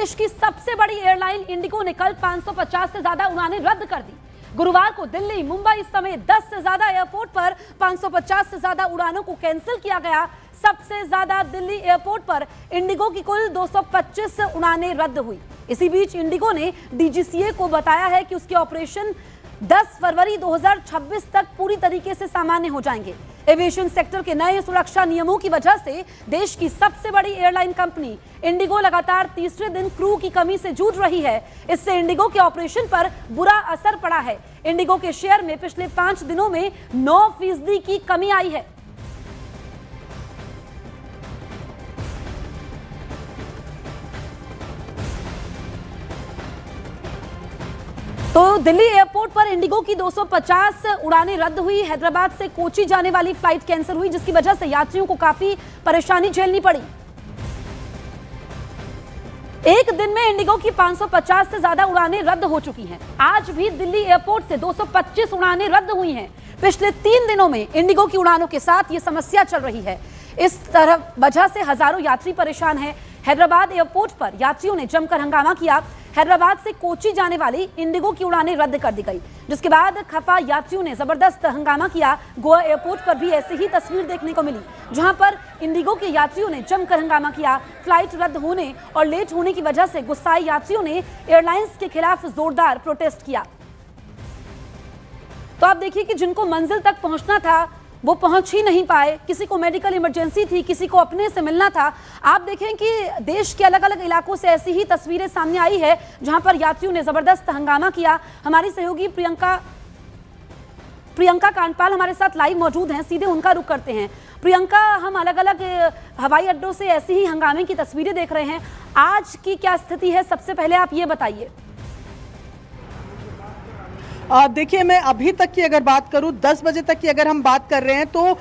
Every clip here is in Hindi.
देश की सबसे बड़ी एयरलाइन इंडिगो ने कल 550 से ज्यादा उड़ानें रद्द कर दी। गुरुवार को दिल्ली, मुंबई समेत 10 से ज्यादा एयरपोर्ट पर 550 से ज्यादा उड़ानों को कैंसिल किया गया। सबसे ज्यादा दिल्ली एयरपोर्ट पर इंडिगो की कुल 225 उड़ानें रद्द हुई। इसी बीच इंडिगो ने डीजीसीए को बताया है कि उसके ऑपरेशन 10 फरवरी 2026 तक पूरी तरीके से सामान्य हो जाएंगे। एविएशन सेक्टर के नए सुरक्षा नियमों की वजह से देश की सबसे बड़ी एयरलाइन कंपनी इंडिगो लगातार तीसरे दिन क्रू की कमी से जूझ रही है। इससे इंडिगो के ऑपरेशन पर बुरा असर पड़ा है। इंडिगो के शेयर में पिछले 5 दिनों में 9% की कमी आई है। तो दिल्ली एयरपोर्ट पर इंडिगो की 250 उड़ानें रद्द हुई। हैदराबाद से कोची जाने वाली फ्लाइट कैंसिल हुई, जिसकी वजह से यात्रियों को काफी परेशानी झेलनी पड़ी। एक दिन में इंडिगो की 550 से ज्यादा उड़ानें रद्द हो चुकी हैं। आज भी दिल्ली एयरपोर्ट से 225 उड़ानें रद्द हुई हैं। पिछले 3 दिनों में इंडिगो की उड़ानों के साथ ये समस्या चल रही है। इस तरह वजह से हजारों यात्री परेशान हैं। हैदराबाद एयरपोर्ट पर यात्रियों ने जमकर हंगामा किया। हैदराबाद से कोची जाने वाली इंडिगो की उड़ानें रद्द कर दी गई, जिसके बाद खफा यात्रियों ने जबरदस्त हंगामा किया। गोवा एयरपोर्ट पर भी ऐसी ही तस्वीर देखने को मिली, जहां पर इंडिगो के यात्रियों ने जमकर हंगामा किया। फ्लाइट रद्द होने और लेट होने की वजह से गुस्साए यात्रियों ने एयरलाइंस के खिलाफ जोरदार प्रोटेस्ट किया। तो आप देखिए कि जिनको मंजिल तक पहुंचना था वो पहुंच ही नहीं पाए। किसी को मेडिकल इमरजेंसी थी, किसी को अपने से मिलना था। आप देखें कि देश के अलग अलग इलाकों से ऐसी ही तस्वीरें सामने आई है, जहां पर यात्रियों ने जबरदस्त हंगामा किया। हमारी सहयोगी प्रियंका कांडपाल हमारे साथ लाइव मौजूद हैं, सीधे उनका रुख करते हैं। प्रियंका, हम अलग अलग हवाई अड्डों से ऐसी ही हंगामे की तस्वीरें देख रहे हैं। आज की क्या स्थिति है, सबसे पहले आप ये बताइए। देखिए, मैं अभी तक की अगर बात करूं, 10 बजे तक की अगर हम बात कर रहे हैं तो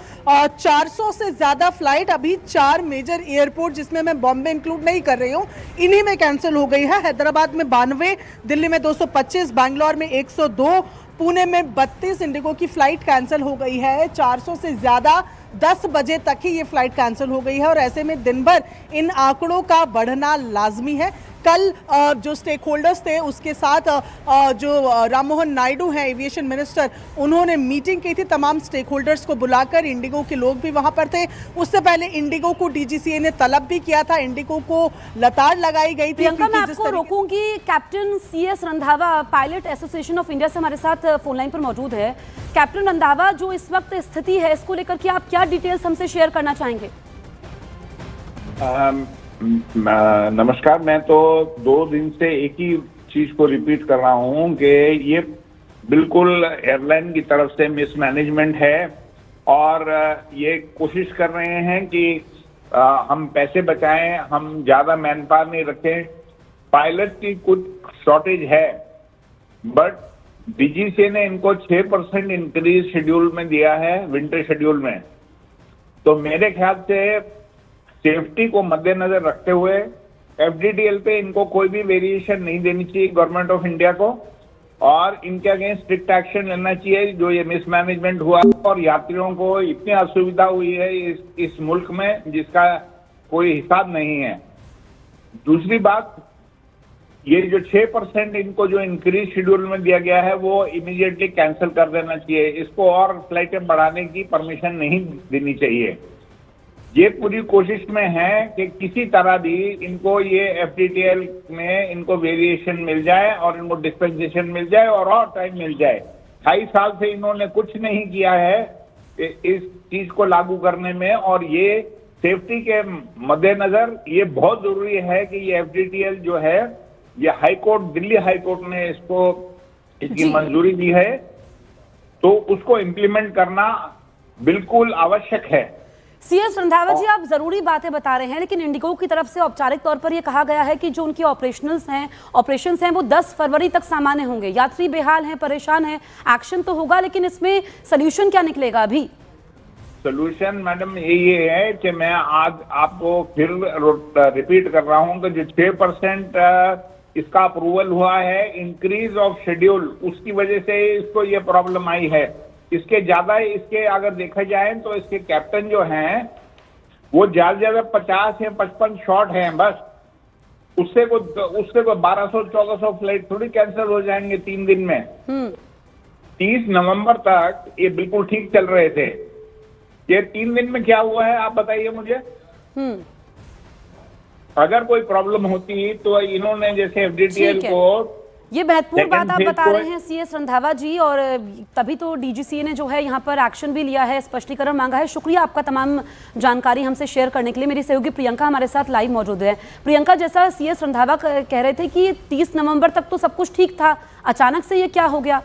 400 से ज़्यादा फ्लाइट अभी 4 मेजर एयरपोर्ट, जिसमें मैं बॉम्बे इंक्लूड नहीं कर रही हूं, इन्हीं में कैंसिल हो गई है। हैदराबाद में 92, दिल्ली में 225, बैंगलोर में 102, पुणे में 32 इंडिगो की फ़्लाइट कैंसिल हो गई है। 400 से ज़्यादा 10 बजे तक ही ये फ़्लाइट कैंसिल हो गई है और ऐसे में दिन भर इन आंकड़ों का बढ़ना लाजमी है। कल जो स्टेक होल्डर्स थे उसके साथ जो राम मोहन नायडू हैं, एविएशन मिनिस्टर, उन्होंने मीटिंग की थी तमाम स्टेक होल्डर्स को बुलाकर। इंडिगो के लोग भी वहां पर थे। उससे पहले इंडिगो को डीजीसीए ने तलब भी किया था, इंडिगो को लताड़ लगाई गई थी। प्रियंका, मैं आपको रोकूंगी। Captain CS Randhawa, pilot association of India से हमारे साथ फोन लाइन पर मौजूद है। कैप्टन रंधावा, जो इस वक्त स्थिति है, इसको लेकर के आप क्या डिटेल्स हमसे शेयर करना चाहेंगे? नमस्कार। मैं तो 2 दिन से एक ही चीज को रिपीट कर रहा हूं कि ये बिल्कुल एयरलाइन की तरफ से मिसमैनेजमेंट है और ये कोशिश कर रहे हैं कि हम पैसे बचाएं, हम ज्यादा मैन पावर नहीं रखें। पायलट की कुछ शॉर्टेज है, बट डीजीसीए ने इनको 6% इंक्रीज शेड्यूल में दिया है, विंटर शेड्यूल में। तो मेरे ख्याल से सेफ्टी को मद्देनजर रखते हुए एफडीटीएल पे इनको कोई भी वेरिएशन नहीं देनी चाहिए गवर्नमेंट ऑफ इंडिया को, और इनके अगेंस्ट स्ट्रिक्ट एक्शन लेना चाहिए जो ये मिसमैनेजमेंट हुआ और यात्रियों को इतनी असुविधा हुई है इस मुल्क में जिसका कोई हिसाब नहीं है। दूसरी बात, ये जो 6% इनको जो इंक्रीज शेड्यूल में दिया गया है वो इमीडिएटली कैंसिल कर देना चाहिए। इसको और फ्लाइटें बढ़ाने की परमिशन नहीं देनी चाहिए। ये पूरी कोशिश में है कि किसी तरह भी इनको ये एफडीटीएल में इनको वेरिएशन मिल जाए और इनको डिस्पेंसेशन मिल जाए और टाइम मिल जाए। 2.5 साल से इन्होंने कुछ नहीं किया है इस चीज को लागू करने में, और ये सेफ्टी के मद्देनजर ये बहुत जरूरी है कि ये एफडीटीएल जो है, ये हाईकोर्ट, दिल्ली हाईकोर्ट ने इसकी मंजूरी दी है, तो उसको इम्प्लीमेंट करना बिल्कुल आवश्यक है। CS रंधावा जी, आप जरूरी बातें बता रहे हैं, लेकिन इंडिगो की तरफ से औपचारिक तौर पर यह कहा गया है कि जो उनकी ऑपरेशंस हैं वो 10 फरवरी तक सामान्य होंगे। यात्री बेहाल हैं, परेशान हैं, एक्शन तो होगा, लेकिन इसमें सोल्यूशन क्या निकलेगा? अभी सोल्यूशन मैडम ये है कि मैं आज आपको फिर रिपीट कर रहा हूं कि जो 6% इसका अप्रूवल हुआ है इंक्रीज ऑफ शेड्यूल, उसकी वजह से इसको ये प्रॉब्लम आई है। इसके ज्यादा इसके अगर देखा जाए तो इसके कैप्टन जो हैं वो ज्यादा 50 या 55 शॉट हैं बस। उससे को 1200-1400 फ्लाइट थोड़ी कैंसिल हो जाएंगे 3 दिन में। 30 नवंबर तक ये बिल्कुल ठीक चल रहे थे। ये 3 दिन में क्या हुआ है आप बताइए मुझे। अगर कोई प्रॉब्लम होती तो इन्होंने जैसे एफडीटीएल ठीक है। को ये महत्वपूर्ण बात आप Second बता phase रहे हैं सीएस रंधावा जी, और तभी तो डीजीसीए ने जो है यहाँ पर एक्शन भी लिया है, स्पष्टीकरण मांगा है। शुक्रिया आपका तमाम जानकारी हमसे शेयर करने के लिए। मेरी सहयोगी प्रियंका हमारे साथ लाइव मौजूद है। प्रियंका, जैसा सीएस रंधावा कह रहे थे कि 30 नवंबर तक तो सब कुछ ठीक था, अचानक से ये क्या हो गया?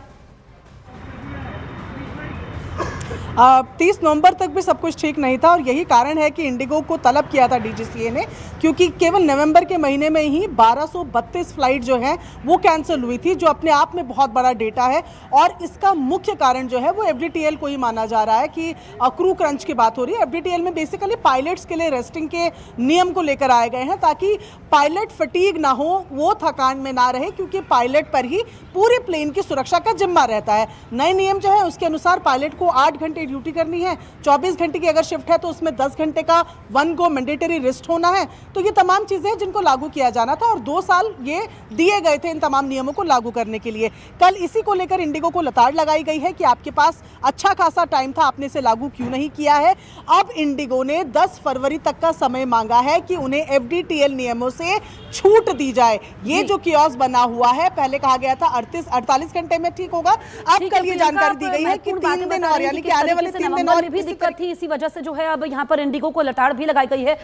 30 नवंबर तक भी सब कुछ ठीक नहीं था और यही कारण है कि इंडिगो को तलब किया था डीजीसीए ने, क्योंकि केवल नवंबर के महीने में ही 1232 फ्लाइट जो है वो कैंसिल हुई थी, जो अपने आप में बहुत बड़ा डेटा है। और इसका मुख्य कारण जो है वो एफडीटीएल को ही माना जा रहा है कि क्रू क्रंच की बात हो रही है। एफडीटीएल में बेसिकली पायलट्स के लिए रेस्टिंग के नियम को लेकर आए गए हैं ताकि पायलट फटीग ना हो, वो थकान में ना रहे, क्योंकि पायलट पर ही पूरे प्लेन की सुरक्षा का जिम्मा रहता है। नए नियम जो है उसके अनुसार पायलट को 8 घंटे ड्यूटी करनी है, 24 घंटे की अगर शिफ्ट है तो उसमें 10 घंटे का 1 गो मैंडेटरी रेस्ट होना है। तो ये तमाम चीजें जिनको लागू किया जाना था और 2 साल ये दिए गए थे इन तमाम नियमों को लागू करने के लिए। कल इसी को लेकर इंडिगो को लताड़ लगाई गई है कि आपके पास अच्छा खासा टाइम था, आपने इसे लागू क्यों नहीं किया है। अब इंडिगो ने 10 फरवरी तक का समय मांगा है कि उन्हें एफडीटीएल नियमों से छूट दी जाए। ये जो कियोस्क बना हुआ है, पहले कहा गया था 48 घंटे में ठीक होगा, अब कल ये जानकारी दी गई है कि 3 दिन और, यानी कि आने वाले 3 दिन और भी दिक्कत थी। इसी वजह से जो है अब यहाँ पर इंडिगो को लताड़ भी लगाई गई है।